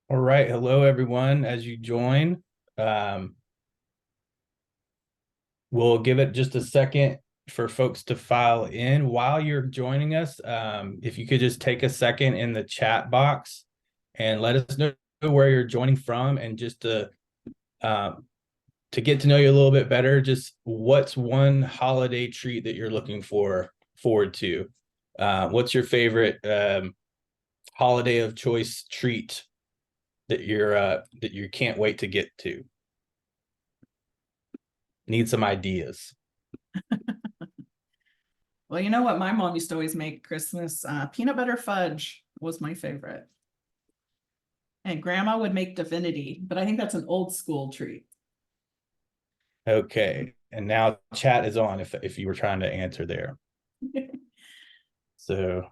All right. Hello, everyone. As you join, um, we'll give it just a second for folks to file in. While you're joining us, if you could just take a second in the chat box and let us know where you're joining from, and just to get to know you a little bit better, just what's one holiday treat that you're looking forward to? What's your favorite holiday of choice treat that you can't wait to get to? Need some ideas. Well, you know what my mom used to always make Christmas? Peanut butter fudge was my favorite. And grandma would make divinity, but I think that's an old school treat. Okay. And now chat is on if you were trying to answer there. So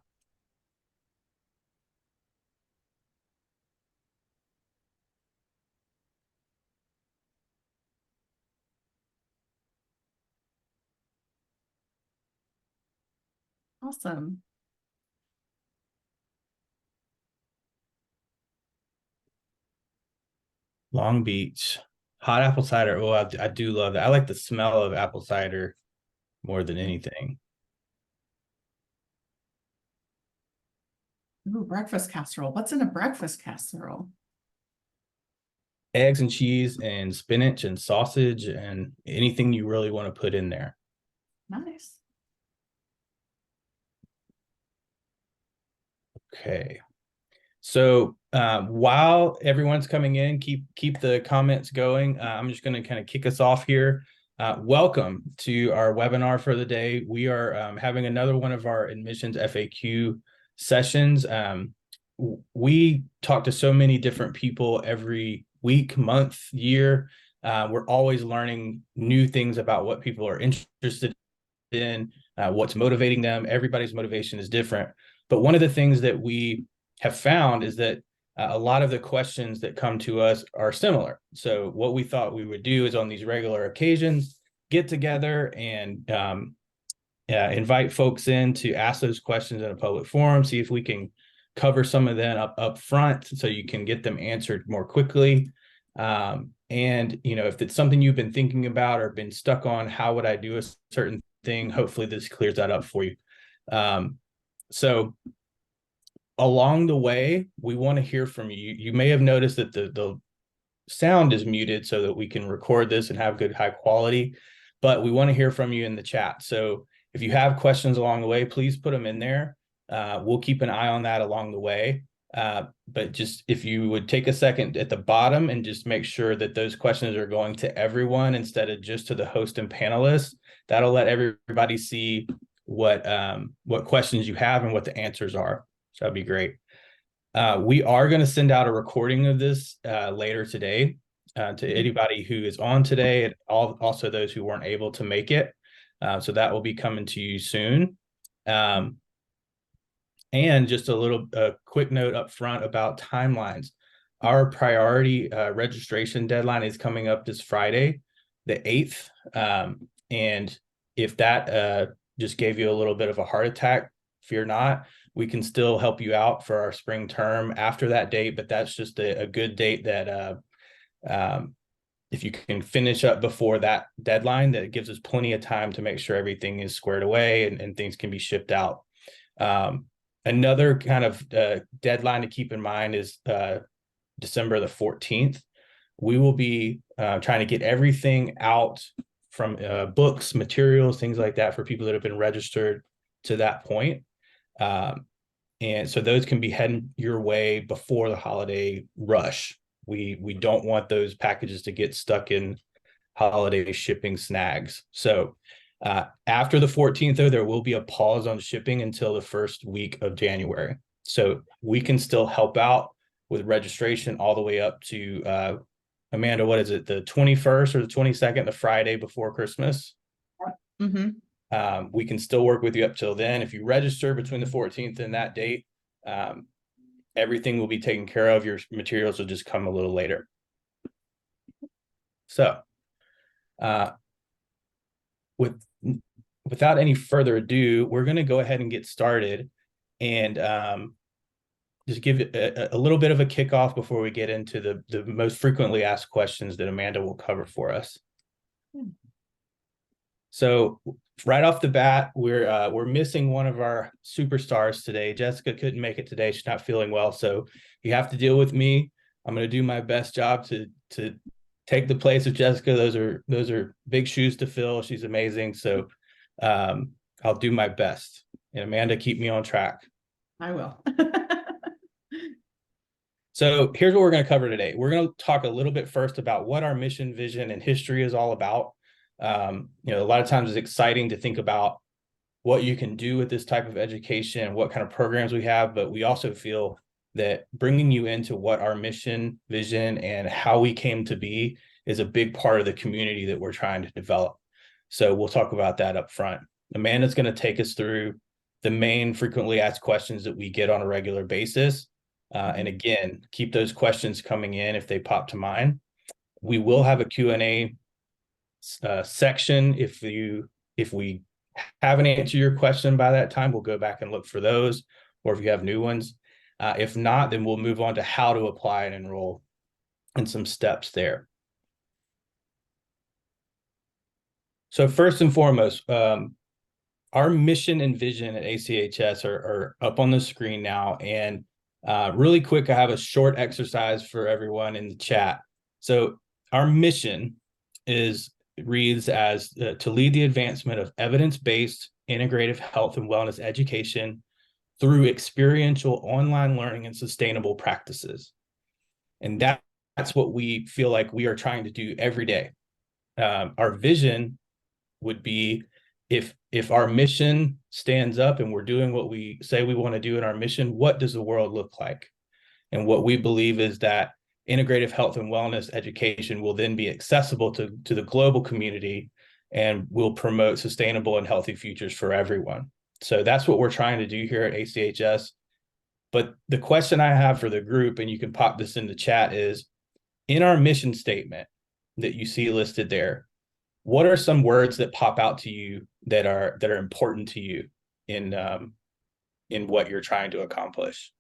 Awesome. Long Beach, hot apple cider. Oh, I do love that. I like the smell of apple cider more than anything. Ooh, breakfast casserole. What's in a breakfast casserole? Eggs and cheese and spinach and sausage and anything you really want to put in there. Nice. Okay. So while everyone's coming in, keep the comments going. I'm just going to kind of kick us off here. Welcome to our webinar for the day. We are having another one of our admissions FAQ sessions. We talk to so many different people every week, month, year. We're always learning new things about what people are interested in, what's motivating them. Everybody's motivation is different. But one of the things that we have found is that a lot of the questions that come to us are similar. So what we thought we would do is on these regular occasions, get together and invite folks in to ask those questions in a public forum, see if we can cover some of them up front so you can get them answered more quickly. And if it's something you've been thinking about or been stuck on, how would I do a certain thing? Hopefully this clears that up for you. So along the way, we want to hear from you. You may have noticed that the sound is muted so that we can record this and have good high quality, but we want to hear from you in the chat. So if you have questions along the way, please put them in there. We'll keep an eye on that along the way. But just if you would take a second at the bottom and just make sure that those questions are going to everyone instead of just to the host and panelists, that'll let everybody see what questions you have and what the answers are. So that'd be great. We are going to send out a recording of this later today to anybody who is on today, and also those who weren't able to make it. So that will be coming to you soon. And just a quick note up front about timelines. Our priority registration deadline is coming up this Friday, the 8th. And if that just gave you a little bit of a heart attack, fear not. We can still help you out for our spring term after that date, but that's just a good date that if you can finish up before that deadline, that gives us plenty of time to make sure everything is squared away and things can be shipped out. Another kind of deadline to keep in mind is December the 14th. We will be trying to get everything out from books, materials, things like that for people that have been registered to that point. And so those can be heading your way before the holiday rush. We don't want those packages to get stuck in holiday shipping snags. So after the 14th, though, there will be a pause on shipping until the first week of January. So we can still help out with registration all the way up to Amanda, what is it, the 21st or the 22nd, the Friday before Christmas? Mm-hmm. We can still work with you up till then. If you register between the 14th and that date, everything will be taken care of. Your materials will just come a little later. So without any further ado, we're going to go ahead and get started. And just give it a little bit of a kickoff before we get into the most frequently asked questions that Amanda will cover for us. So right off the bat, we're missing one of our superstars today. Jessica couldn't make it today. She's not feeling well, so you have to deal with me. I'm going to do my best job to take the place of Jessica. Those are big shoes to fill. She's amazing. So I'll do my best. And Amanda, keep me on track. I will. So here's what we're going to cover today. We're going to talk a little bit first about what our mission, vision, and history is all about. A lot of times it's exciting to think about what you can do with this type of education, what kind of programs we have, but we also feel that bringing you into what our mission, vision, and how we came to be is a big part of the community that we're trying to develop. So we'll talk about that up front. Amanda's going to take us through the main frequently asked questions that we get on a regular basis. And again, keep those questions coming in if they pop to mind. We will have a Q&A section. If we haven't answered your question by that time, we'll go back and look for those, or if you have new ones. If not, then we'll move on to how to apply and enroll and some steps there. So first and foremost, our mission and vision at ACHS are up on the screen now. And really quick, I have a short exercise for everyone in the chat. So our mission reads as to lead the advancement of evidence-based integrative health and wellness education through experiential online learning and sustainable practices. And that's what we feel like we are trying to do every day. Our vision would be, if our mission stands up and we're doing what we say we want to do in our mission, what does the world look like? And what we believe is that integrative health and wellness education will then be accessible to the global community and will promote sustainable and healthy futures for everyone. So that's what we're trying to do here at ACHS. But the question I have for the group, and you can pop this in the chat, is in our mission statement that you see listed there, what are some words that pop out to you that are important to you in what you're trying to accomplish?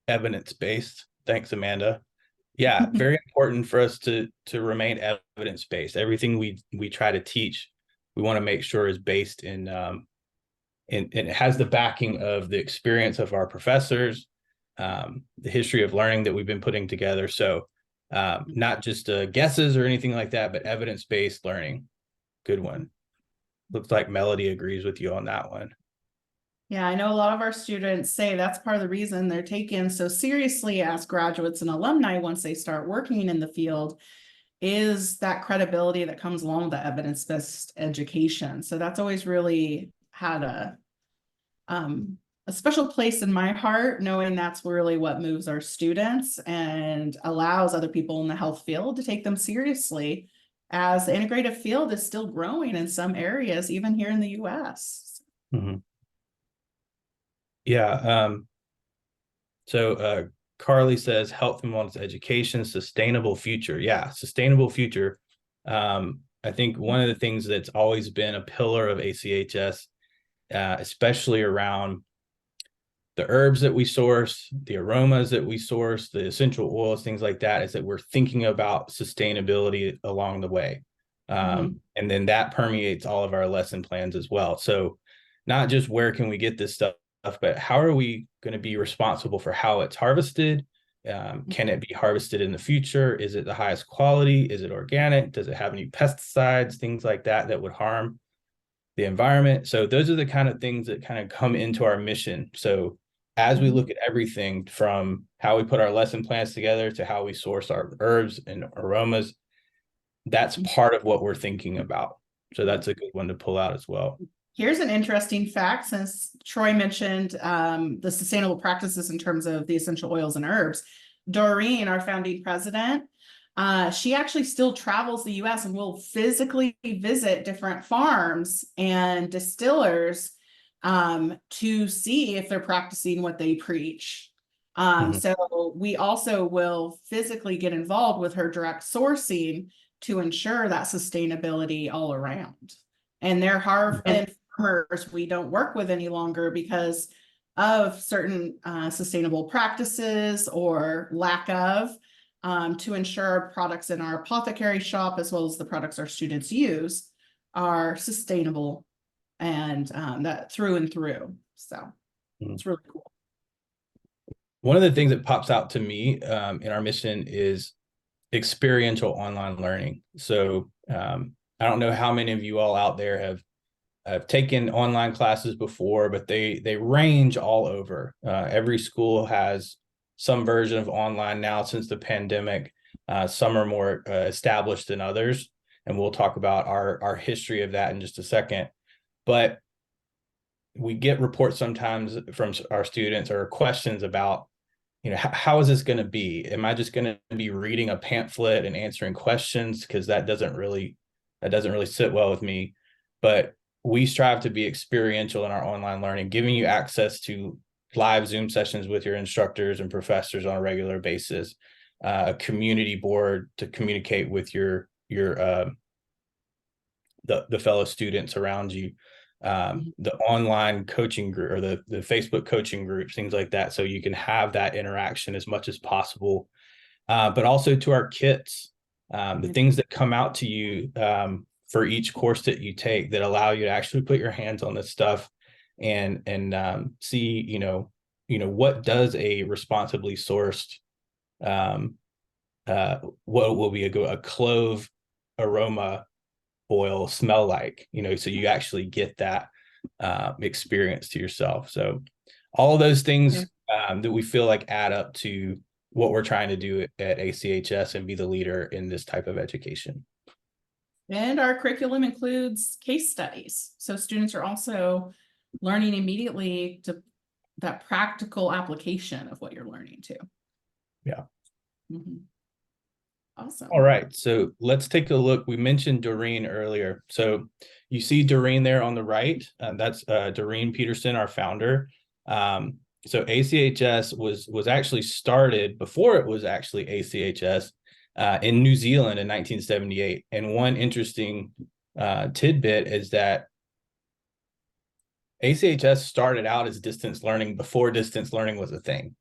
Evidence-based. Thanks, Amanda. Yeah, very important for us to remain evidence-based. Everything we try to teach, we want to make sure is based in it has the backing of the experience of our professors, the history of learning that we've been putting together. So not just guesses or anything like that, but evidence-based learning. Good one. Looks like Melody agrees with you on that one. Yeah, I know a lot of our students say that's part of the reason they're taken so seriously as graduates and alumni once they start working in the field, is that credibility that comes along with the evidence-based education. So that's always really had a special place in my heart, knowing that's really what moves our students and allows other people in the health field to take them seriously, as the integrative field is still growing in some areas, even here in the US. Mm-hmm. Yeah. So Carly says health and wellness education, sustainable future. Yeah, sustainable future. I think one of the things that's always been a pillar of ACHS, especially around the herbs that we source, the aromas that we source, the essential oils, things like that, is that we're thinking about sustainability along the way. And then that permeates all of our lesson plans as well. So not just where can we get this stuff, but how are we going to be responsible for how it's harvested? Can it be harvested in the future? Is it the highest quality? Is it organic? Does it have any pesticides, things like that would harm the environment? So those are the kind of things that kind of come into our mission. So as we look at everything from how we put our lesson plans together to how we source our herbs and aromas, that's part of what we're thinking about. So that's a good one to pull out as well. Here's an interesting fact, since Troy mentioned the sustainable practices in terms of the essential oils and herbs. Doreen, our founding president, she actually still travels the US and will physically visit different farms and distillers to see if they're practicing what they preach. Mhm. So we also will physically get involved with her direct sourcing to ensure that sustainability all around. And their and farmers we don't work with any longer because of certain sustainable practices or lack of, to ensure our products in our apothecary shop, as well as the products our students use, are sustainable and that through and through. So Mhm. it's really cool. One of the things that pops out to me in our mission is experiential online learning. So I don't know how many of you all out there have taken online classes before, but they range all over. Every school has some version of online now since the pandemic. Some are more established than others, and we'll talk about our history of that in just a second. But we get reports sometimes from our students or questions about, how is this going to be? Am I just going to be reading a pamphlet and answering questions? Because that doesn't really sit well with me. But we strive to be experiential in our online learning, giving you access to live Zoom sessions with your instructors and professors on a regular basis, a community board to communicate with your the fellow students around you, the online coaching group or the Facebook coaching groups, things like that. So you can have that interaction as much as possible, but also to our kits, the things that come out to you for each course that you take that allow you to actually put your hands on this stuff and see, what does a responsibly sourced, what will be a clove aroma oil smell like, so you actually get that experience to yourself. So all of those things that we feel like add up to what we're trying to do at ACHS and be the leader in this type of education. And our curriculum includes case studies. So students are also learning immediately to that practical application of what you're learning too. Yeah. Mm-hmm. Awesome. All right. So let's take a look. We mentioned Doreen earlier. So you see Doreen there on the right. That's Doreen Peterson, our founder. So ACHS was actually started before it was actually ACHS in New Zealand in 1978. And one interesting tidbit is that ACHS started out as distance learning before distance learning was a thing.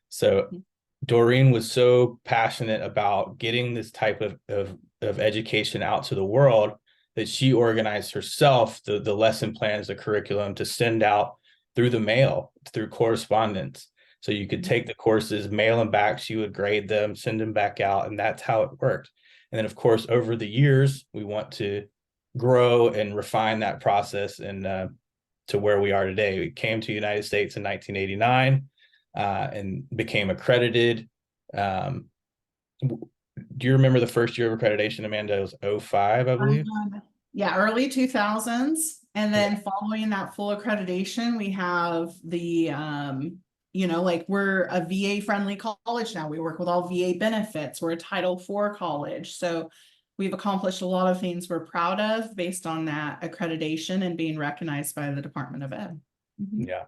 So Doreen was so passionate about getting this type of education out to the world that she organized herself the lesson plans, the curriculum to send out through the mail, through correspondence. So you could take the courses, mail them back, she would grade them, send them back out, and that's how it worked. And then, of course, over the years, we want to grow and refine that process and to where we are today. We came to the United States in 1989 and became accredited. Do you remember the first year of accreditation, Amanda? It was 2005, I believe. Yeah, early 2000s. And then following that full accreditation, we have the, like we're a VA friendly college now. We work with all VA benefits. We're a Title IV college. So we've accomplished a lot of things we're proud of based on that accreditation and being recognized by the Department of Ed. Mm-hmm. Yeah.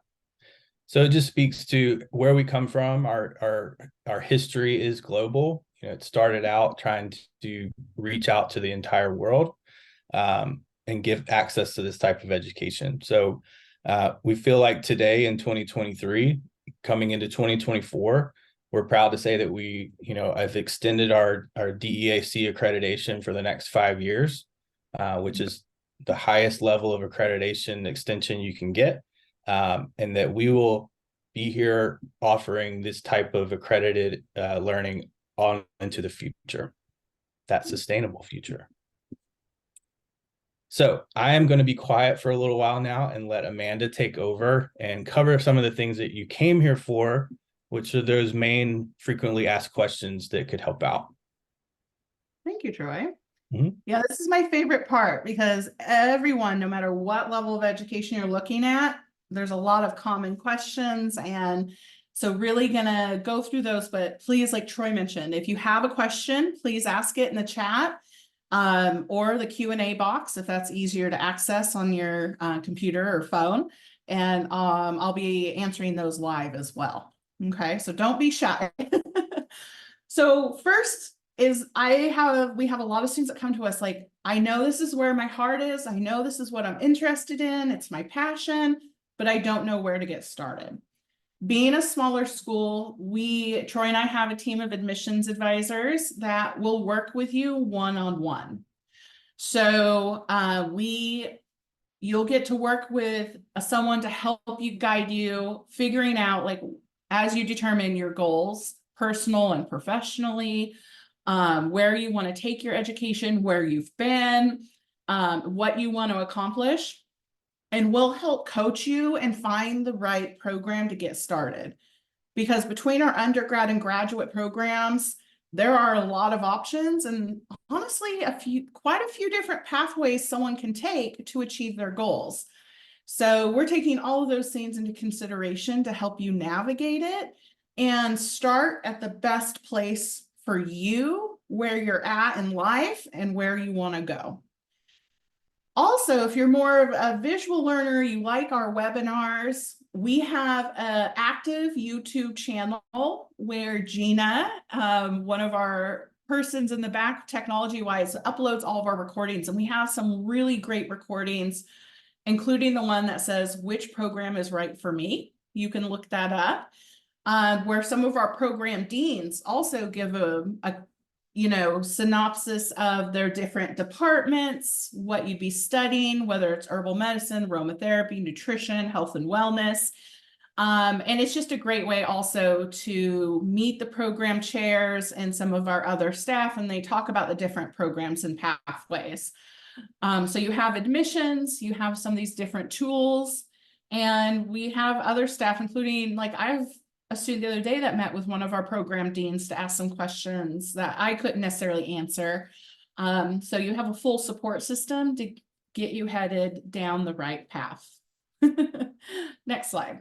So it just speaks to where we come from. Our history is global. It started out trying to reach out to the entire world and give access to this type of education. So we feel like today in 2023, coming into 2024, we're proud to say that we, have extended our DEAC accreditation for the next 5 years, which is the highest level of accreditation extension you can get. And that we will be here offering this type of accredited learning on into the future, that sustainable future. So I am going to be quiet for a little while now and let Amanda take over and cover some of the things that you came here for, which are those main frequently asked questions that could help out. Thank you, Troy. Mm-hmm. Yeah, this is my favorite part because everyone, no matter what level of education you're looking at, there's a lot of common questions. And so really gonna go through those, but please, like Troy mentioned, if you have a question, please ask it in the chat or the Q&A box, if that's easier to access on your computer or phone. And I'll be answering those live as well. Okay, so don't be shy. So first is we have a lot of students that come to us like, I know this is where my heart is. I know this is what I'm interested in. It's my passion, but I don't know where to get started. Being a smaller school, Troy and I have a team of admissions advisors that will work with you one-on-one. So you'll get to work with someone to help you, guide you, figuring out, like, as you determine your goals, personal and professionally, where you want to take your education, where you've been, what you want to accomplish. And we'll help coach you and find the right program to get started. Because between our undergrad and graduate programs, there are a lot of options and honestly, quite a few different pathways someone can take to achieve their goals. So we're taking all of those things into consideration to help you navigate it and start at the best place for you, where you're at in life and where you want to go. Also, if you're more of a visual learner, you like our webinars, we have an active YouTube channel where Gina, one of our persons in the back technology-wise, uploads all of our recordings. And we have some really great recordings, including the one that says, which program is right for me? You can look that up. Where some of our program deans also give a synopsis of their different departments, what you'd be studying, whether it's herbal medicine, aromatherapy, nutrition, health and wellness. And it's just a great way also to meet the program chairs and some of our other staff, and they talk about the different programs and pathways. So you have admissions, you have some of these different tools, and we have other staff, including, like, I have a student the other day that met with one of our program deans to ask some questions that I couldn't necessarily answer. So you have a full support system to get you headed down the right path. Next slide.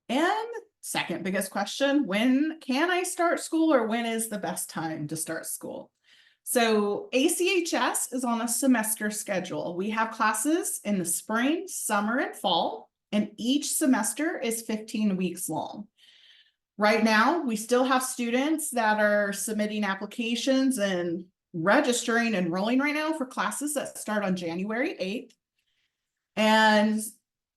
And second biggest question, when can I start school, or when is the best time to start school? So ACHS is on a semester schedule. We have classes in the spring, summer, and fall, and each semester is 15 weeks long. Right now, we still have students that are submitting applications and registering, enrolling right now for classes that start on January 8th. And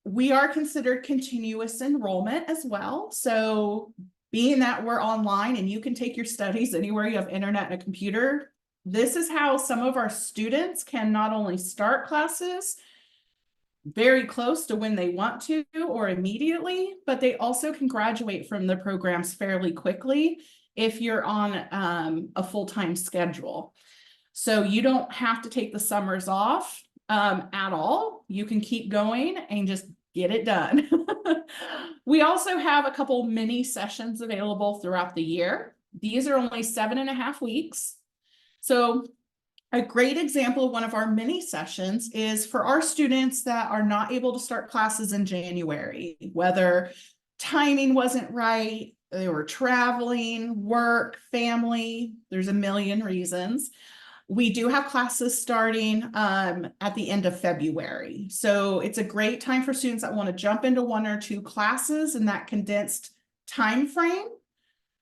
we are considered continuous enrollment as well. So being that we're online and you can take your studies anywhere you have internet and a computer, this is how some of our students can not only start classes very close to when they want to or immediately, but they also can graduate from the programs fairly quickly if you're on a full-time schedule. So you don't have to take the summers off at all. You can keep going and just get it done. We also have a couple mini sessions available throughout the year. These are only 7.5 weeks. So a great example of one of our mini sessions is for our students that are not able to start classes in January, whether timing wasn't right, they were traveling, work, family, there's a million reasons. We do have classes starting at the end of February. So it's a great time for students that want to jump into 1 or 2 classes in that condensed time frame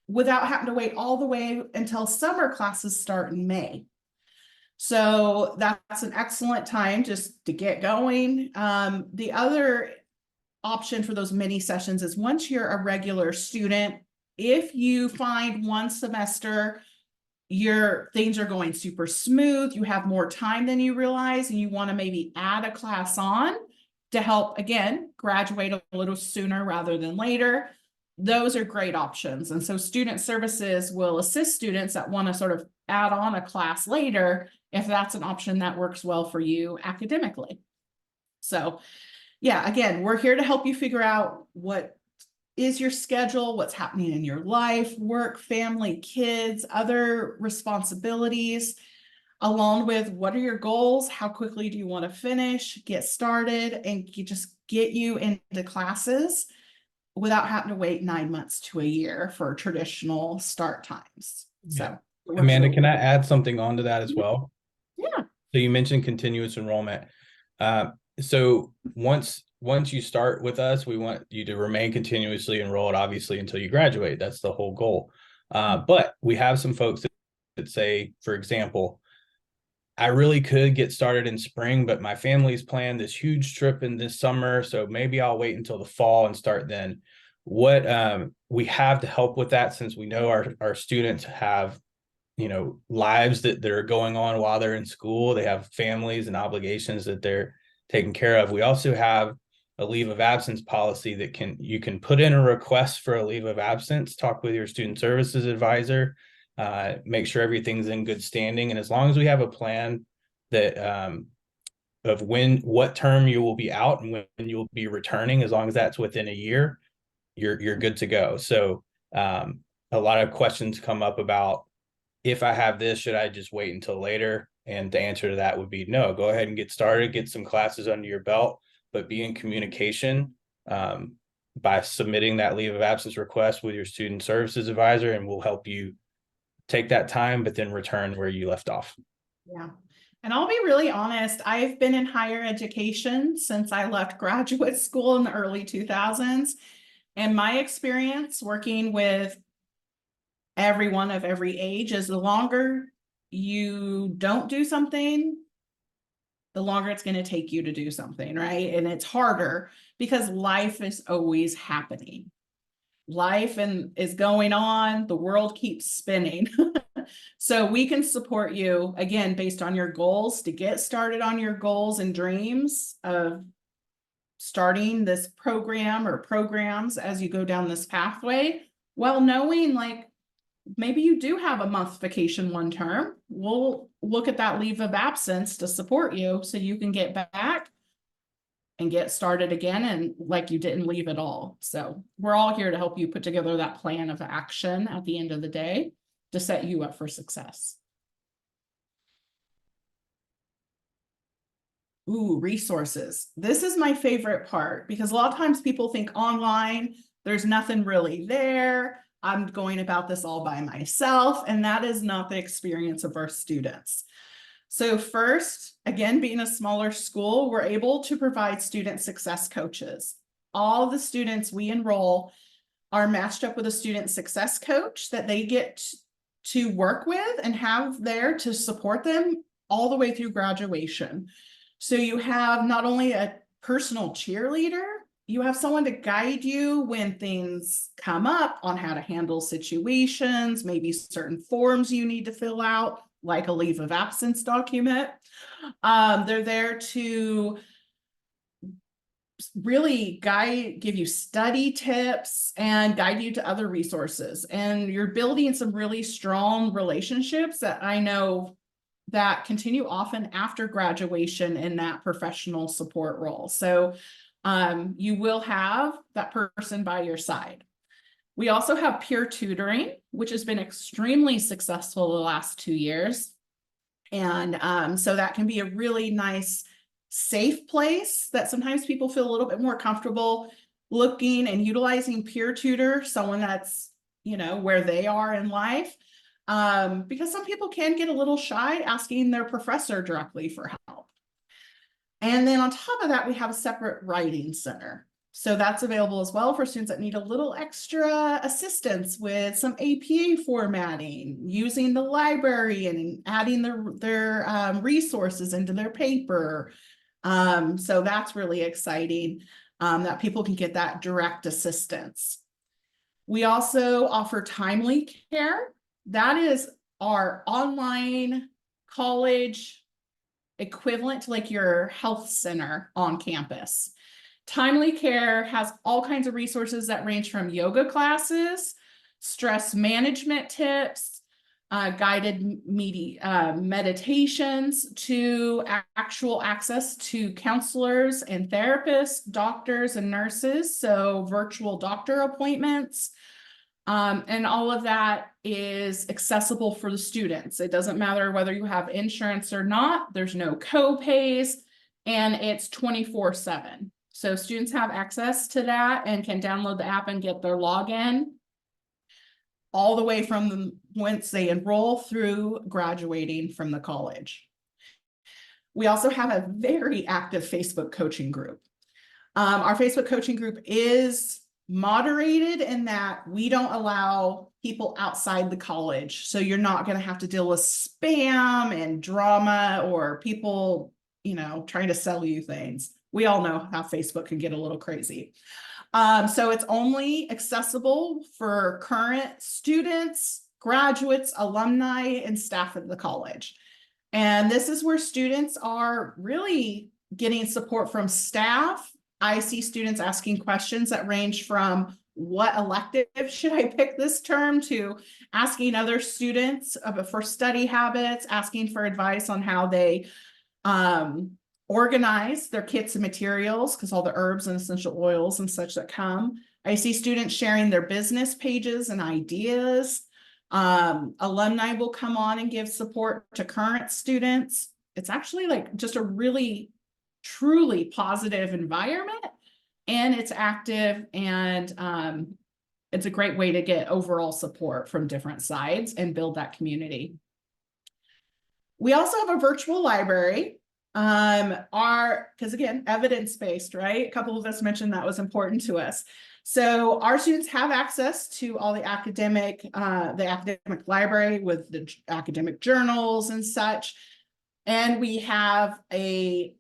without having to wait all the way until summer classes start in May. So that's an excellent time just to get going. The other option for those mini sessions is once you're a regular student, if you find one semester your things are going super smooth, you have more time than you realize, and you want to maybe add a class on to help, again, graduate a little sooner rather than later, those are great options. And so student services will assist students that want to sort of add on a class later if that's an option that works well for you academically. So yeah, again, we're here to help you figure out what is your schedule, what's happening in your life, work, family, kids, other responsibilities, along with what are your goals, how quickly do you want to finish, get started, and just get you into classes without having to wait 9 months to a year for traditional start times. Yeah. So Amanda, can I add something onto that as well? Yeah. So you mentioned continuous enrollment. So once you start with us, we want you to remain continuously enrolled, obviously, until you graduate. That's the whole goal. But we have some folks that say, for example, I really could get started in spring, but my family's planned this huge trip in this summer, so maybe I'll wait until the fall and start then. What we have to help with that, since we know our students have, lives that are going on while they're in school. They have families and obligations that they're taking care of. We also have a leave of absence policy that you can put in a request for a leave of absence, talk with your student services advisor, make sure everything's in good standing. And as long as we have a plan that of what term you will be out and when you'll be returning, as long as that's within a year, you're good to go. So a lot of questions come up about, if I have this, should I just wait until later? And the answer to that would be no. Go ahead and get started, get some classes under your belt, but be in communication by submitting that leave of absence request with your student services advisor, and we'll help you take that time, but then return where you left off. Yeah. And I'll be really honest, I've been in higher education since I left graduate school in the early 2000s. And my experience working with everyone of every age is, the longer you don't do something, the longer it's going to take you to do something, right? And it's harder because life is always happening. Life is going on, the world keeps spinning. So we can support you, again, based on your goals, to get started on your goals and dreams of starting this program or programs as you go down this pathway, while knowing, like, maybe you do have a month vacation one term. We'll look at that leave of absence to support you so you can get back and get started again, and like you didn't leave at all. So we're all here to help you put together that plan of action at the end of the day to set you up for success. Ooh, resources. This is my favorite part, because a lot of times people think online, there's nothing really there. I'm going about this all by myself, and that is not the experience of our students. So first, again, being a smaller school, we're able to provide student success coaches. All the students we enroll are matched up with a student success coach that they get to work with and have there to support them all the way through graduation. So you have not only a personal cheerleader, you have someone to guide you when things come up on how to handle situations, maybe certain forms you need to fill out, like a leave of absence document. They're there to really give you study tips and guide you to other resources. And you're building some really strong relationships that I know that continue often after graduation in that professional support role. So you will have that person by your side. We also have peer tutoring, which has been extremely successful the last 2 years. And so that can be a really nice, safe place that sometimes people feel a little bit more comfortable looking and utilizing peer tutor, someone that's, where they are in life. Because some people can get a little shy asking their professor directly for help. And then on top of that, we have a separate writing center. So that's available as well for students that need a little extra assistance with some APA formatting, using the library and adding their resources into their paper. So that's really exciting, that people can get that direct assistance. We also offer timely care. That is our online college equivalent to like your health center on campus. Timely Care has all kinds of resources that range from yoga classes, stress management tips, guided meditations, to actual access to counselors and therapists, doctors and nurses, so virtual doctor appointments. And all of that is accessible for the students. It doesn't matter whether you have insurance or not. There's no co-pays, and it's 24/7. So students have access to that and can download the app and get their login all the way from once they enroll through graduating from the college. We also have a very active Facebook coaching group. Our Facebook coaching group is moderated in that we don't allow people outside the college. So you're not going to have to deal with spam and drama or people, trying to sell you things. We all know how Facebook can get a little crazy. So it's only accessible for current students, graduates, alumni, and staff at the college. And this is where students are really getting support from staff. I see students asking questions that range from what elective should I pick this term to asking other students for study habits, asking for advice on how they organize their kits and materials, because all the herbs and essential oils and such that come. I see students sharing their business pages and ideas. Alumni will come on and give support to current students. It's actually like just a really, truly positive environment, and it's active, and it's a great way to get overall support from different sides and build that community. We also have a virtual library. Because again, evidence-based, right? A couple of us mentioned that was important to us. So our students have access to all the academic library with the academic journals and such. And we have a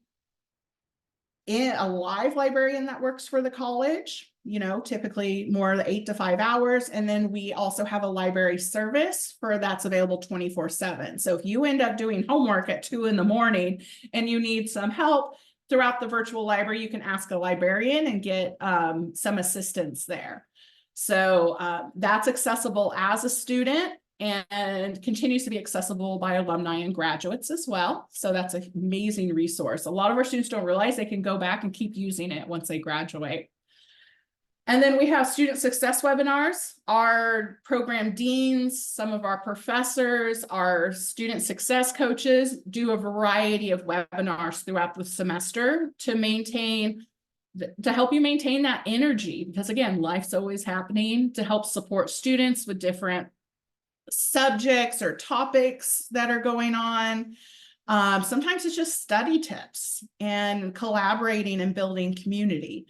live librarian that works for the college, typically more the 8 to 5 hours. And then we also have a library service that's available 24/7. So if you end up doing homework at 2 a.m. and you need some help throughout the virtual library, you can ask a librarian and get some assistance there. So that's accessible as a student and continues to be accessible by alumni and graduates as well. So that's an amazing resource. A lot of our students don't realize they can go back and keep using it once they graduate. And then we have student success webinars. Our program deans, some of our professors, our student success coaches do a variety of webinars throughout the semester to help you maintain that energy, because again, life's always happening, to help support students with different subjects or topics that are going on. Sometimes it's just study tips and collaborating and building community.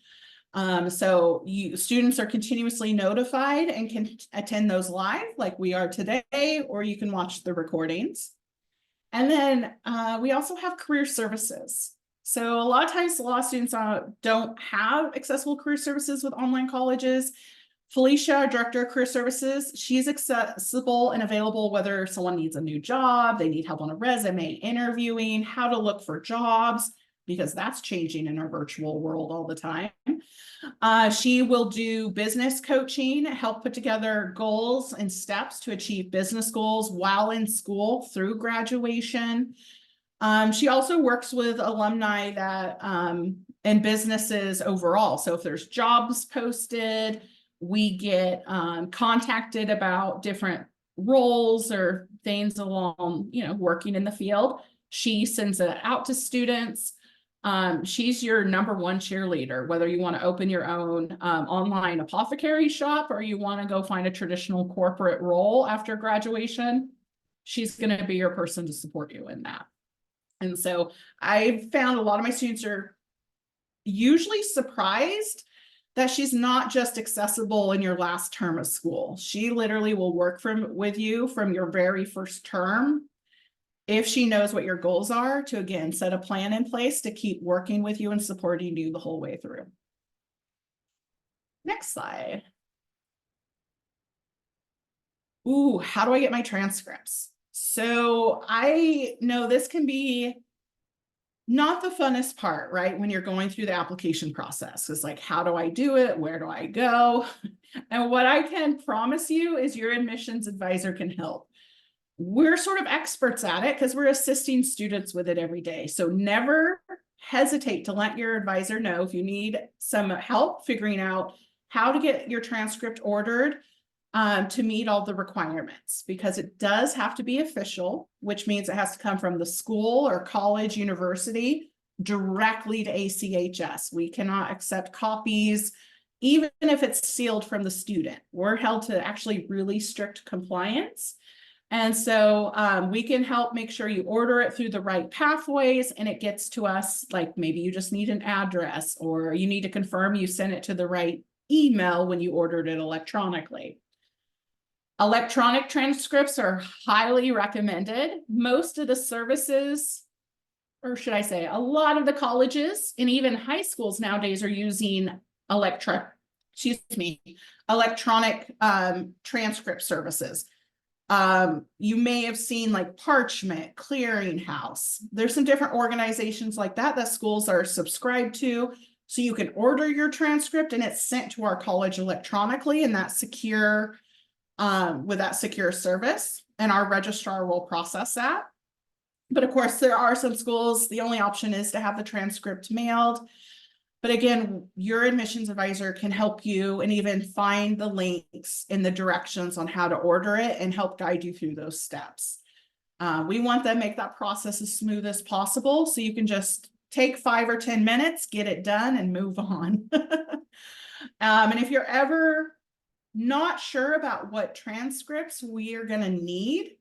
So students are continuously notified and can attend those live like we are today, or you can watch the recordings. And then we also have career services. So a lot of times law students don't have accessible career services with online colleges. Felicia, our director of career services, she's accessible and available whether someone needs a new job, they need help on a resume, interviewing, how to look for jobs, because that's changing in our virtual world all the time. She will do business coaching, help put together goals and steps to achieve business goals while in school through graduation. She also works with alumni that and businesses overall. So if there's jobs posted, we get contacted about different roles or things along, working in the field. She sends it out to students. She's your #1 cheerleader, whether you want to open your own online apothecary shop or you want to go find a traditional corporate role after graduation. She's going to be your person to support you in that. And so I found a lot of my students are usually surprised that she's not just accessible in your last term of school. She literally will work with you from your very first term, if she knows what your goals are, to again set a plan in place to keep working with you and supporting you the whole way through. Next slide. Ooh, how do I get my transcripts? So I know this can be not the funnest part, right? When you're going through the application process, it's like, how do I do it? Where do I go? And what I can promise you is your admissions advisor can help. We're sort of experts at it because we're assisting students with it every day. So never hesitate to let your advisor know if you need some help figuring out how to get your transcript ordered to meet all the requirements, because it does have to be official, which means it has to come from the school or college, university directly to ACHS. We cannot accept copies, even if it's sealed from the student. We're held to actually really strict compliance. And so we can help make sure you order it through the right pathways and it gets to us. Like maybe you just need an address or you need to confirm you sent it to the right email when you ordered it electronically. Electronic transcripts are highly recommended. Most of the services, or should I say, a lot of the colleges and even high schools nowadays are using electronic transcript services. You may have seen like Parchment, Clearinghouse. There's some different organizations like that that schools are subscribed to. So you can order your transcript and it's sent to our college electronically and that's secure with that secure service. And our registrar will process that. But of course, there are some schools, the only option is to have the transcript mailed. But again, your admissions advisor can help you and even find the links and the directions on how to order it and help guide you through those steps. We want to make that process as smooth as possible so you can just take 5 or 10 minutes, get it done and move on. And if you're ever not sure about what transcripts we are going to need,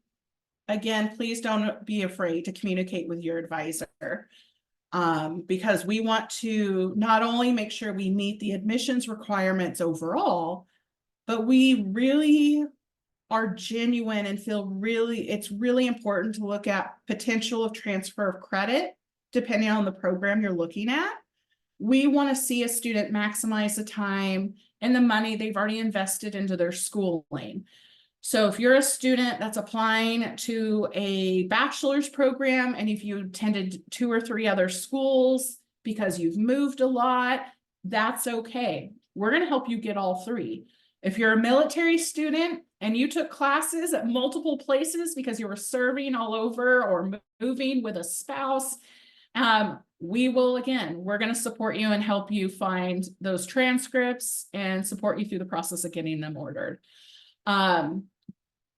again, please don't be afraid to communicate with your advisor. Because we want to not only make sure we meet the admissions requirements overall, but we really are genuine and feel it's really important to look at potential of transfer of credit, depending on the program you're looking at. We want to see a student maximize the time and the money they've already invested into their schooling. So if you're a student that's applying to a bachelor's program, and if you attended 2 or 3 other schools because you've moved a lot, that's okay. We're going to help you get all 3. If you're a military student and you took classes at multiple places because you were serving all over or moving with a spouse, we're going to support you and help you find those transcripts and support you through the process of getting them ordered.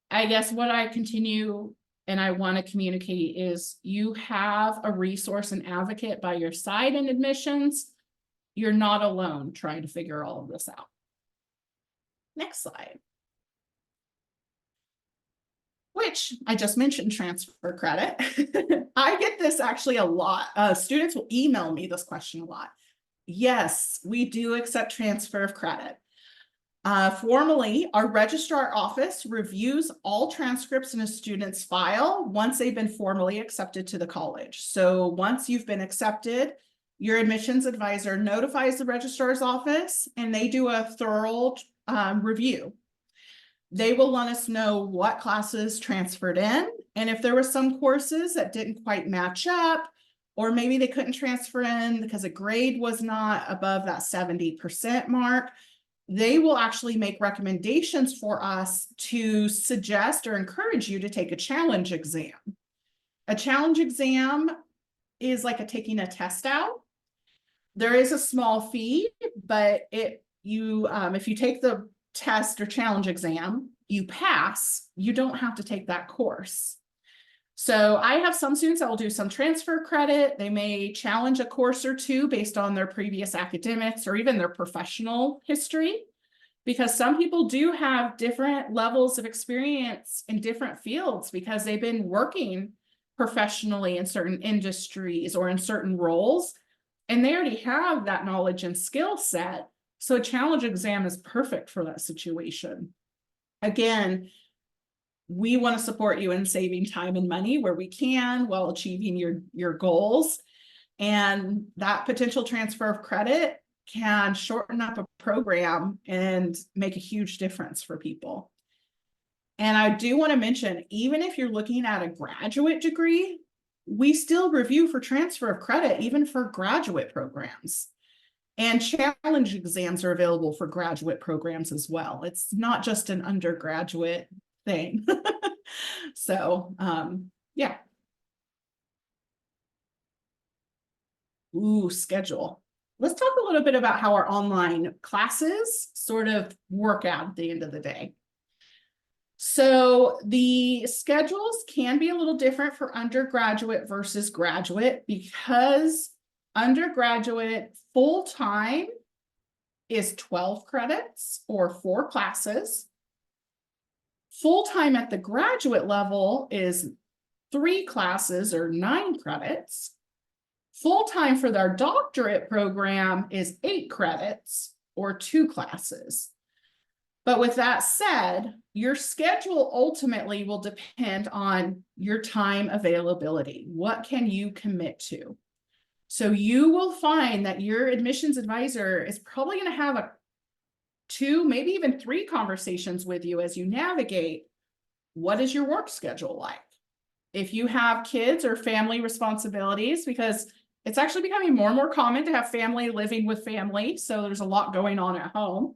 I guess what I continue and I want to communicate is you have a resource and advocate by your side in admissions. You're not alone trying to figure all of this out. Next slide. Which I just mentioned transfer credit. I get this actually a lot. Students will email me this question a lot. Yes, we do accept transfer of credit. Formally, our registrar office reviews all transcripts in a student's file once they've been formally accepted to the college. So once you've been accepted, your admissions advisor notifies the registrar's office and they do a thorough review. They will let us know what classes transferred in, and if there were some courses that didn't quite match up, or maybe they couldn't transfer in because a grade was not above that 70% mark, they will actually make recommendations for us to suggest or encourage you to take a challenge exam. A challenge exam is like taking a test out. There is a small fee, but if you take the test or challenge exam, you pass, you don't have to take that course. So I have some students that will do some transfer credit. They may challenge a course or 2 based on their previous academics or even their professional history, because some people do have different levels of experience in different fields because they've been working professionally in certain industries or in certain roles, and they already have that knowledge and skill set. So a challenge exam is perfect for that situation. Again, we want to support you in saving time and money where we can while achieving your goals. And that potential transfer of credit can shorten up a program and make a huge difference for people. And I do want to mention, even if you're looking at a graduate degree, we still review for transfer of credit, even for graduate programs. And challenge exams are available for graduate programs as well. It's not just an undergraduate thing. So, yeah. Ooh, schedule. Let's talk a little bit about how our online classes sort of work out at the end of the day. So the schedules can be a little different for undergraduate versus graduate because undergraduate full-time is 12 credits or 4 classes. Full-time at the graduate level is 3 classes or 9 credits. Full-time for their doctorate program is 8 credits or 2 classes. But with that said, your schedule ultimately will depend on your time availability. What can you commit to? So you will find that your admissions advisor is probably going to have 2, maybe even 3 conversations with you as you navigate what is your work schedule like. If you have kids or family responsibilities, because it's actually becoming more and more common to have family living with family, so there's a lot going on at home.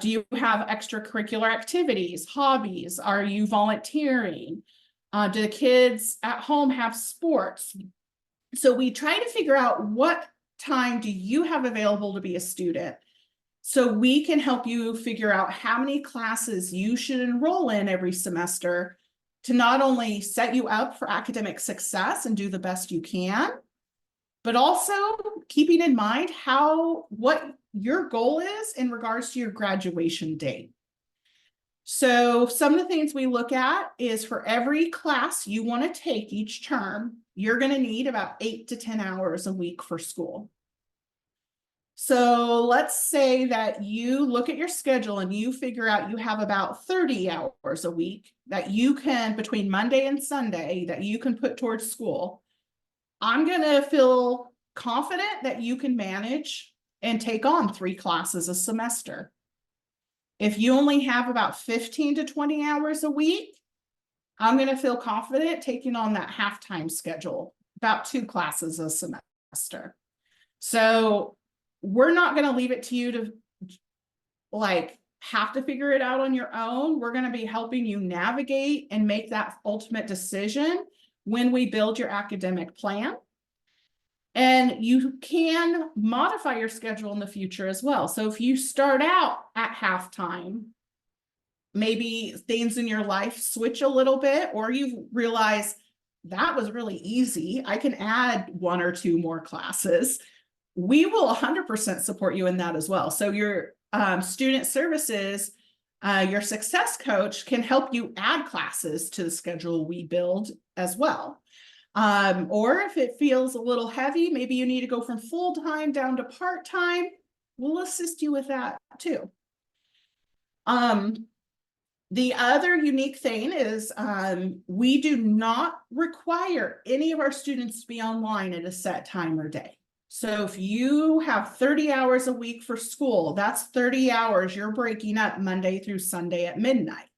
Do you have extracurricular activities, hobbies? Are you volunteering? Do the kids at home have sports? So we try to figure out what time do you have available to be a student, so we can help you figure out how many classes you should enroll in every semester to not only set you up for academic success and do the best you can, but also keeping in mind what your goal is in regards to your graduation date. So some of the things we look at is for every class you want to take each term, you're going to need about 8 to 10 hours a week for school. So let's say that you look at your schedule and you figure out you have about 30 hours a week that you can, between Monday and Sunday, that you can put towards school. I'm going to feel confident that you can manage and take on 3 classes a semester. If you only have about 15 to 20 hours a week, I'm going to feel confident taking on that half-time schedule, about 2 classes a semester. So we're not going to leave it to you to have to figure it out on your own. We're going to be helping you navigate and make that ultimate decision when we build your academic plan. And you can modify your schedule in the future as well. So if you start out at halftime, maybe things in your life switch a little bit, or you realize that was really easy, I can add 1 or 2 more classes. We will 100% support you in that as well. So your student services, your success coach can help you add classes to the schedule we build as well. Or if it feels a little heavy, maybe you need to go from full-time down to part-time, we'll assist you with that too. The other unique thing is we do not require any of our students to be online at a set time or day. So if you have 30 hours a week for school, that's 30 hours you're breaking up Monday through Sunday at midnight.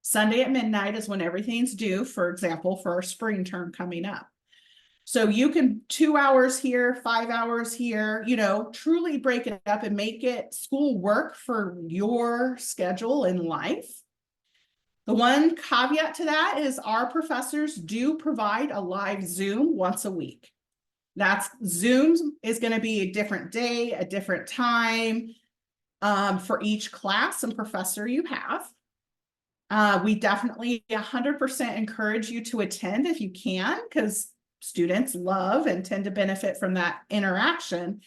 Sunday at midnight is when everything's due, for example, for our spring term coming up. So you can 2 hours here, 5 hours here, truly break it up and make it school work for your schedule in life. The one caveat to that is our professors do provide a live Zoom once a week. That's Zoom is going to be a different day, a different time for each class and professor you have. We definitely 100% encourage you to attend if you can, because students love and tend to benefit from that interaction.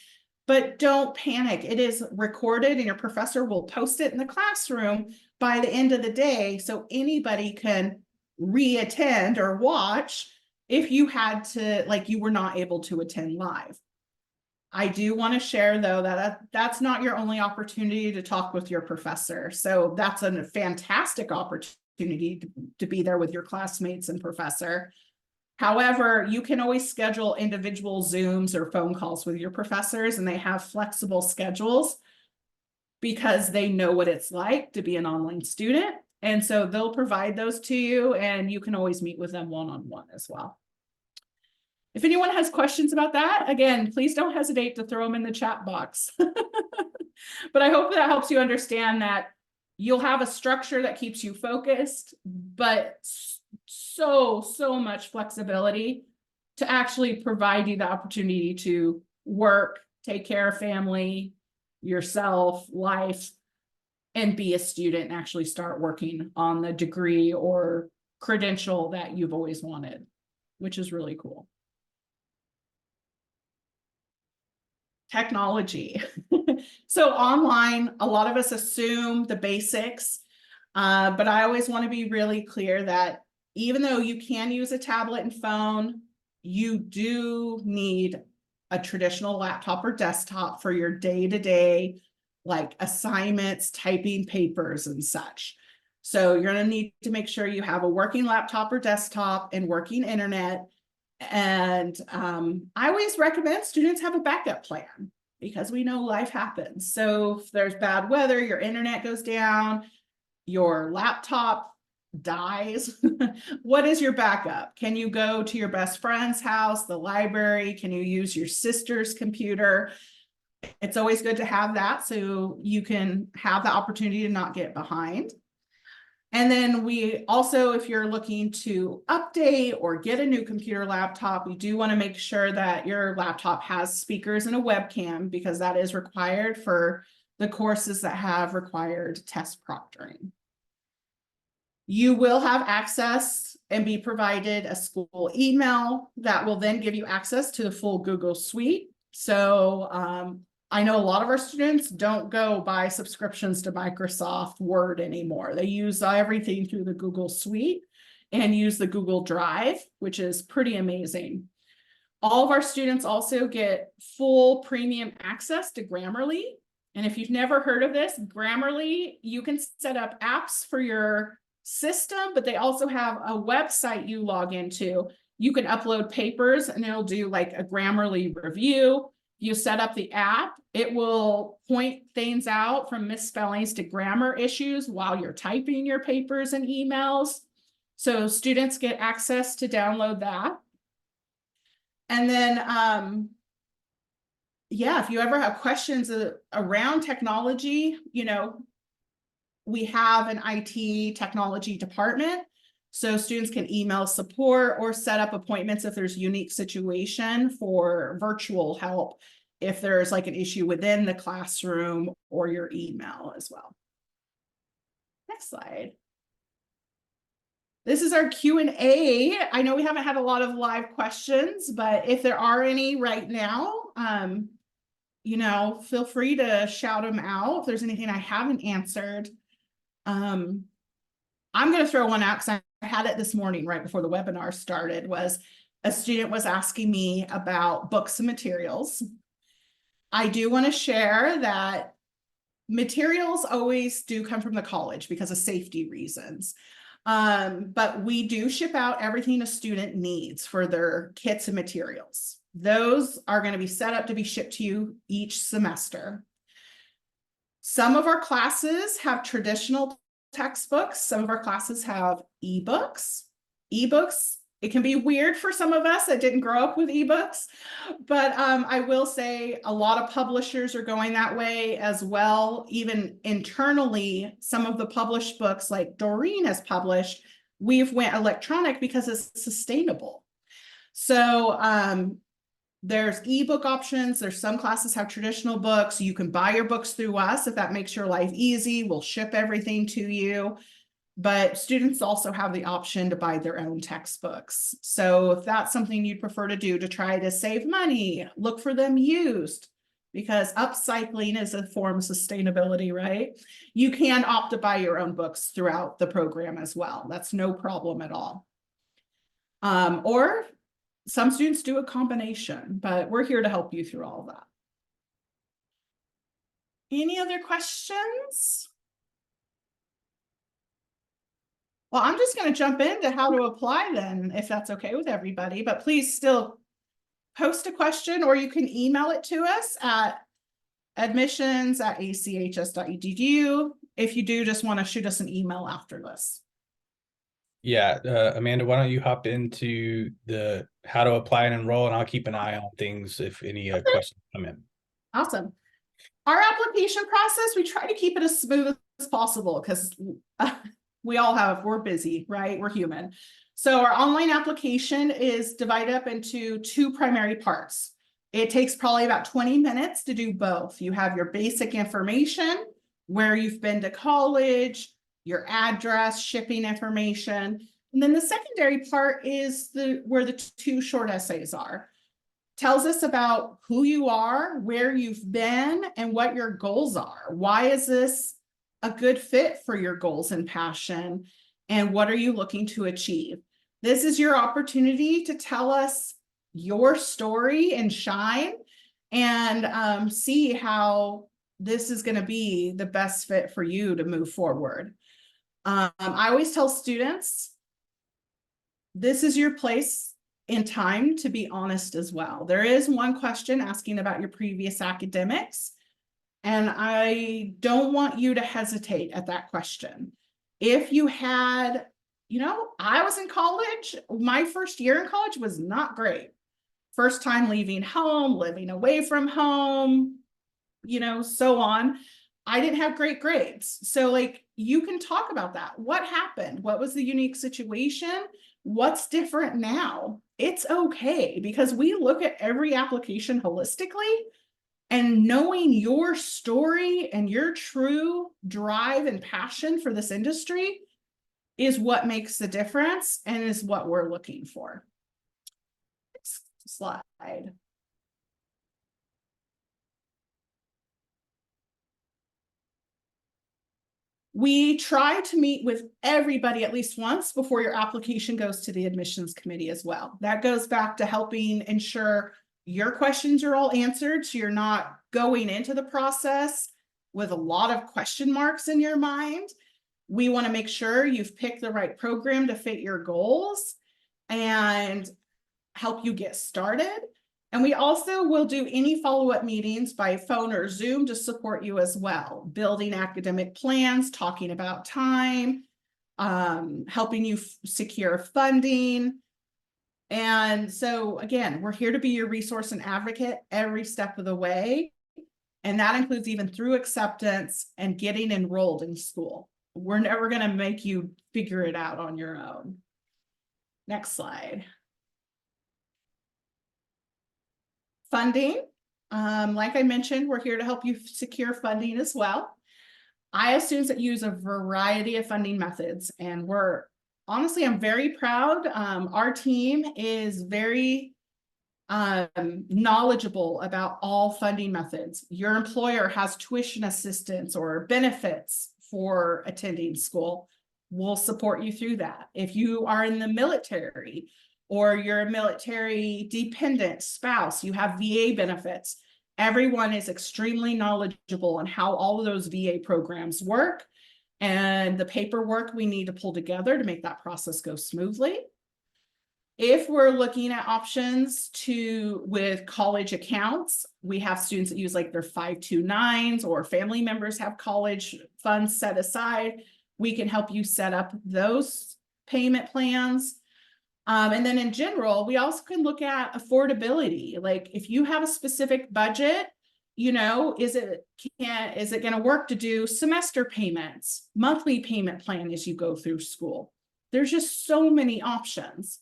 But don't panic. It is recorded and your professor will post it in the classroom by the end of the day, so anybody can re-attend or watch if you had to, you were not able to attend live. I do want to share, though, that that's not your only opportunity to talk with your professor. So that's a fantastic opportunity to be there with your classmates and professor. However, you can always schedule individual Zooms or phone calls with your professors, and they have flexible schedules because they know what it's like to be an online student. And so they'll provide those to you, and you can always meet with them one-on-one as well. If anyone has questions about that, again, please don't hesitate to throw them in the chat box. But I hope that helps you understand that you'll have a structure that keeps you focused, but so much flexibility to actually provide you the opportunity to work, take care of family, yourself, life, and be a student and actually start working on the degree or credential that you've always wanted, which is really cool. Technology. So online, a lot of us assume the basics. But I always want to be really clear that even though you can use a tablet and phone, you do need a traditional laptop or desktop for your day-to-day, like assignments, typing papers and such. So you're going to need to make sure you have a working laptop or desktop and working internet. And I always recommend students have a backup plan because we know life happens. So if there's bad weather, your internet goes down, your laptop dies, what is your backup? Can you go to your best friend's house, the library? Can you use your sister's computer? It's always good to have that so you can have the opportunity to not get behind. And then we also, if you're looking to update or get a new computer laptop, we do want to make sure that your laptop has speakers and a webcam because that is required for the courses that have required test proctoring. You will have access and be provided a school email that will then give you access to the full Google Suite. So I know a lot of our students don't go buy subscriptions to Microsoft Word anymore. They use everything through the Google Suite and use the Google Drive, which is pretty amazing. All of our students also get full premium access to Grammarly. And if you've never heard of this, Grammarly, you can set up apps for your system, but they also have a website you log into. You can upload papers and it'll do like a Grammarly review. You set up the app, it will point things out from misspellings to grammar issues while you're typing your papers and emails. So students get access to download that. And then, yeah, if you ever have questions around technology, you know, we have an IT technology department. So students can email support or set up appointments if there's a unique situation for virtual help, if there's like an issue within the classroom or your email as well. Next slide. This is our Q&A. I know we haven't had a lot of live questions, but if there are any right now, you know, feel free to shout them out if there's anything I haven't answered. I'm going to throw one out because I had it this morning right before the webinar started. Was a student was asking me about books and materials. I do want to share that materials always do come from the college because of safety reasons. But we do ship out everything a student needs for their kits and materials. Those are going to be set up to be shipped to you each semester. Some of our classes have traditional textbooks. Some of our classes have ebooks. Ebooks, it can be weird for some of us that didn't grow up with ebooks, but I will say a lot of publishers are going that way as well. Even internally, some of the published books like Doreen has published, we've went electronic because it's sustainable. So there's ebook options. There's some classes have traditional books. You can buy your books through us if that makes your life easy. We'll ship everything to you. But students also have the option to buy their own textbooks. So if that's something you'd prefer to do to try to save money, look for them used, because upcycling is a form of sustainability, right? You can opt to buy your own books throughout the program as well. That's no problem at all. Or some students do a combination, but we're here to help you through all of that. Any other questions? Well, I'm just going to jump into how to apply then, if that's okay with everybody, but please still post a question or you can email it to us at admissions@achs.edu. If you do just want to shoot us an email after this. Yeah, Amanda, why don't you hop into the how to apply and enroll, and I'll keep an eye on things if any questions come in. Awesome. Our application process, we try to keep it as smooth as possible because we're busy, right? We're human. So our online application is divided up into two primary parts. It takes probably about 20 minutes to do both. You have your basic information, where you've been to college, your address, shipping information. And then the secondary part is where the two short essays are. Tells us about who you are, where you've been, and what your goals are. Why is this a good fit for your goals and passion? And what are you looking to achieve? This is your opportunity to tell us your story and shine, and see how this is going to be the best fit for you to move forward. I always tell students, this is your place in time to be honest as well. There is one question asking about your previous academics, and I don't want you to hesitate at that question. If you had, I was in college, my first year in college was not great. First time leaving home, living away from home, so on. I didn't have great grades. So like, you can talk about that. What happened? What was the unique situation? What's different now? It's okay, because we look at every application holistically, and knowing your story and your true drive and passion for this industry is what makes the difference and is what we're looking for. Next slide. We try to meet with everybody at least once before your application goes to the admissions committee as well. That goes back to helping ensure your questions are all answered, so you're not going into the process with a lot of question marks in your mind. We want to make sure you've picked the right program to fit your goals and help you get started. And we also will do any follow-up meetings by phone or Zoom to support you as well, building academic plans, talking about time, helping you secure funding. And so again, we're here to be your resource and advocate every step of the way. And that includes even through acceptance and getting enrolled in school. We're never going to make you figure it out on your own. Next slide. Funding. Like I mentioned, we're here to help you secure funding as well. I have students that use a variety of funding methods, and honestly, I'm very proud. Our team is very knowledgeable about all funding methods. Your employer has tuition assistance or benefits for attending school. We'll support you through that. If you are in the military, or you're a military dependent spouse, you have VA benefits. Everyone is extremely knowledgeable on how all of those VA programs work and the paperwork we need to pull together to make that process go smoothly. If we're looking at options with college accounts, we have students that use like their 529s, or family members have college funds set aside. We can help you set up those payment plans. And then in general, we also can look at affordability. Like if you have a specific budget, is it going to work to do semester payments, monthly payment plan as you go through school? There's just so many options.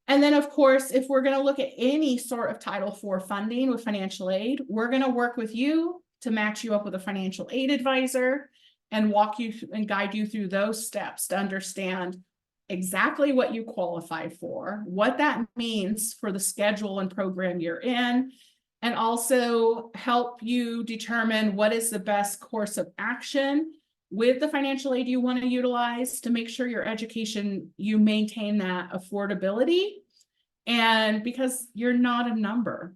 And then of course, if we're going to look at any sort of Title IV funding with financial aid, we're going to work with you to match you up with a financial aid advisor and walk you and guide you through those steps to understand exactly what you qualify for, what that means for the schedule and program you're in, and also help you determine what is the best course of action with the financial aid you want to utilize to make sure your education, you maintain that affordability. And because you're not a number.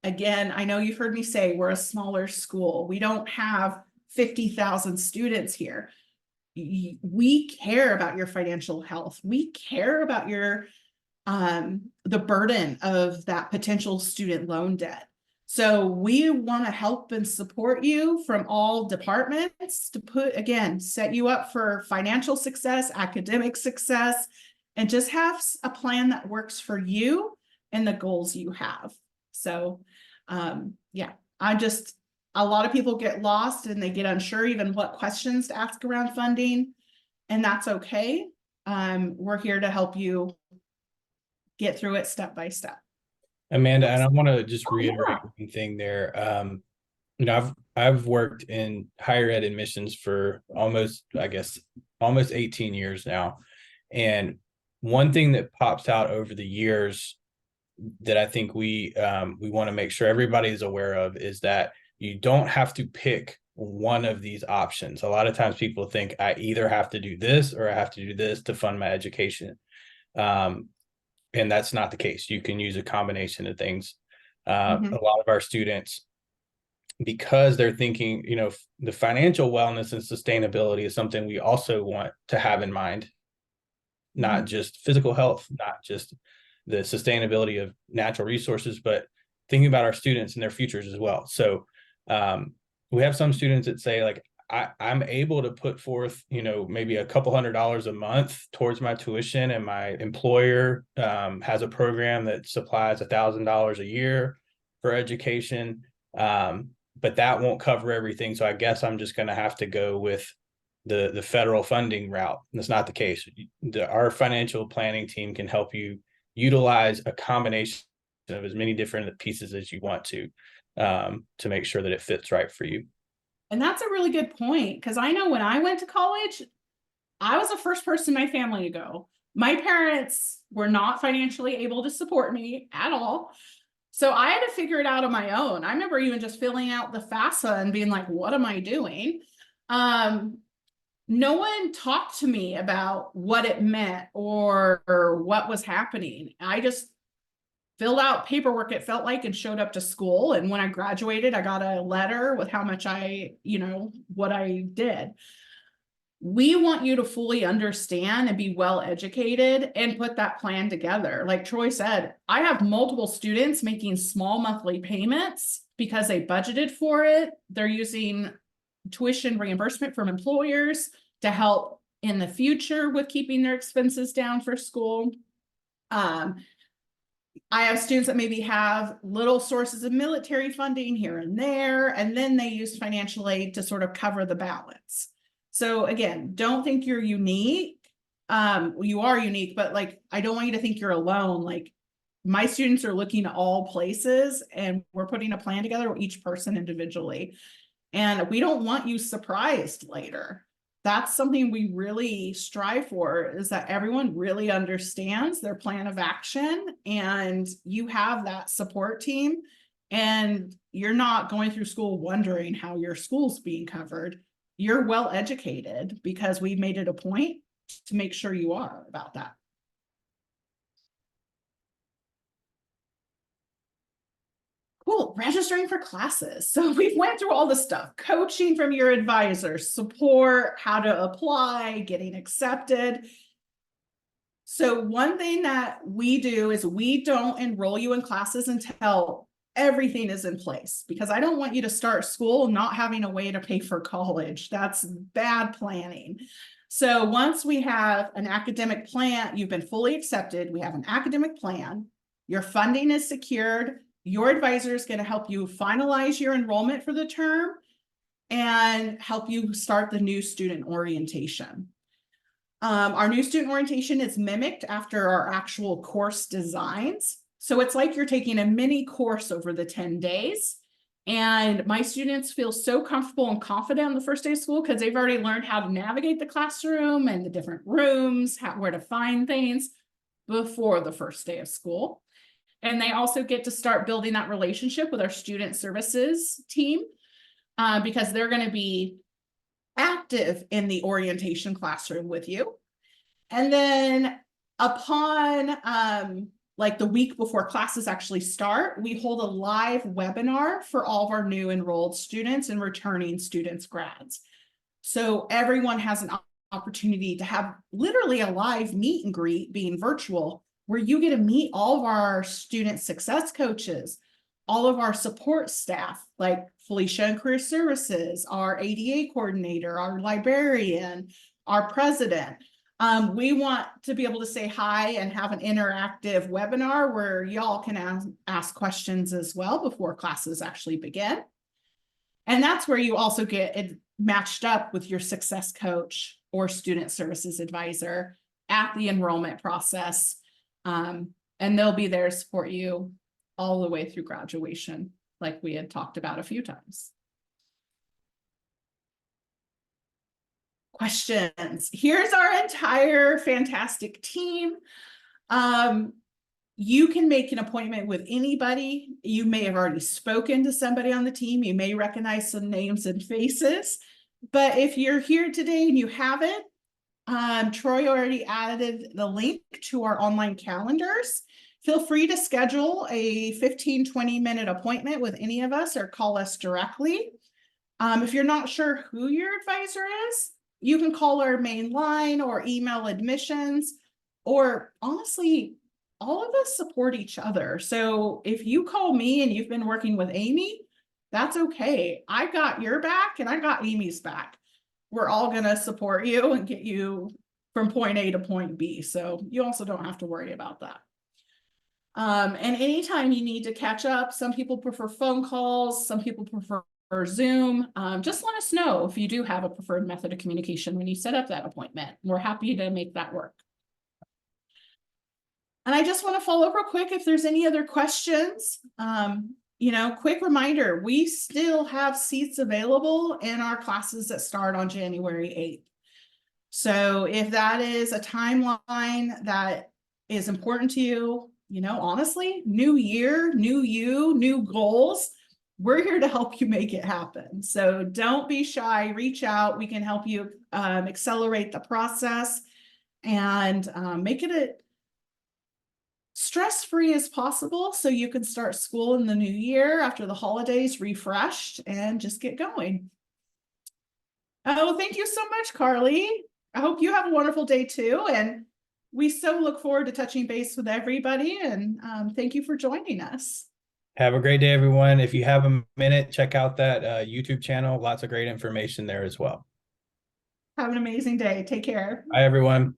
Again, I know you've heard me say we're a smaller school. We don't have 50,000 students here. We care about your financial health. We care about your the burden of that potential student loan debt. So we want to help and support you from all departments to set you up for financial success, academic success, and just have a plan that works for you and the goals you have. So a lot of people get lost and they get unsure even what questions to ask around funding, and that's okay. We're here to help you get through it step by step. Amanda, and I want to just reiterate one thing there. I've worked in higher ed admissions for almost 18 years now. And one thing that pops out over the years that I think we want to make sure everybody is aware of is that you don't have to pick one of these options. A lot of times people think I either have to do this or I have to do this to fund my education. And that's not the case. You can use a combination of things. A lot of our students, because they're thinking, the financial wellness and sustainability is something we also want to have in mind, not just physical health, not just the sustainability of natural resources, but thinking about our students and their futures as well. So we have some students that say, like, I'm able to put forth, maybe a couple $100s a month towards my tuition, and my employer has a program that supplies $1,000 a year for education. But that won't cover everything. So I guess I'm just going to have to go with the federal funding route. And that's not the case. Our financial planning team can help you utilize a combination of as many different pieces as you want to make sure that it fits right for you. And that's a really good point, because I know when I went to college, I was the first person in my family to go. My parents were not financially able to support me at all. So I had to figure it out on my own. I remember even just filling out the FAFSA and being like, what am I doing? No one talked to me about what it meant or what was happening. I just filled out paperwork, it felt like, and showed up to school. And when I graduated, I got a letter with how much what I did. We want you to fully understand and be well educated and put that plan together. Like Troy said, I have multiple students making small monthly payments because they budgeted for it. They're using tuition reimbursement from employers to help in the future with keeping their expenses down for school. I have students that maybe have little sources of military funding here and there, and then they use financial aid to sort of cover the balance. So again, don't think you're unique. You are unique, but like, I don't want you to think you're alone. Like, my students are looking at all places, and we're putting a plan together with each person individually. And we don't want you surprised later. That's something we really strive for, is that everyone really understands their plan of action, and you have that support team, and you're not going through school wondering how your school's being covered. You're well educated because we've made it a point to make sure you are about that. Cool, registering for classes. So we went through all the stuff: coaching from your advisor, support, how to apply, getting accepted. So one thing that we do is we don't enroll you in classes until everything is in place, because I don't want you to start school not having a way to pay for college. That's bad planning. So once we have an academic plan, you've been fully accepted, we have an academic plan, your funding is secured, your advisor is going to help you finalize your enrollment for the term and help you start the new student orientation. Our new student orientation is mimicked after our actual course designs. So it's like you're taking a mini course over the 10 days. And my students feel so comfortable and confident on the first day of school because they've already learned how to navigate the classroom and the different rooms, where to find things before the first day of school. And they also get to start building that relationship with our student services team, because they're going to be active in the orientation classroom with you. And then upon like the week before classes actually start, we hold a live webinar for all of our new enrolled students and returning students, grads. So everyone has an opportunity to have literally a live meet and greet, being virtual, where you get to meet all of our student success coaches, all of our support staff, like Felicia in Career Services, our ADA coordinator, our librarian, our president. We want to be able to say hi and have an interactive webinar where y'all can ask questions as well before classes actually begin. And that's where you also get it matched up with your success coach or student services advisor at the enrollment process. And they'll be there to support you all the way through graduation, like we had talked about a few times. Questions. Here's our entire fantastic team. You can make an appointment with anybody. You may have already spoken to somebody on the team. You may recognize some names and faces. But if you're here today and you haven't, Troy already added the link to our online calendars. Feel free to schedule a 15-20 minute appointment with any of us or call us directly. If you're not sure who your advisor is, you can call our main line or email admissions, or honestly, all of us support each other. So if you call me and you've been working with Amy, that's okay. I got your back and I got Amy's back. We're all going to support you and get you from point A to point B. So you also don't have to worry about that. And anytime you need to catch up, some people prefer phone calls, some people prefer Zoom. Just let us know if you do have a preferred method of communication when you set up that appointment. We're happy to make that work. And I just want to follow up real quick if there's any other questions. Quick reminder, we still have seats available in our classes that start on January 8th. So if that is a timeline that is important to you, honestly, new year, new you, new goals, we're here to help you make it happen. So don't be shy, reach out. We can help you accelerate the process and make it a stress-free as possible so you can start school in the new year after the holidays refreshed and just get going. Oh, thank you so much, Carly. I hope you have a wonderful day too. And we so look forward to touching base with everybody. And thank you for joining us. Have a great day, everyone. If you have a minute, check out that YouTube channel. Lots of great information there as well. Have an amazing day. Take care. Bye, everyone.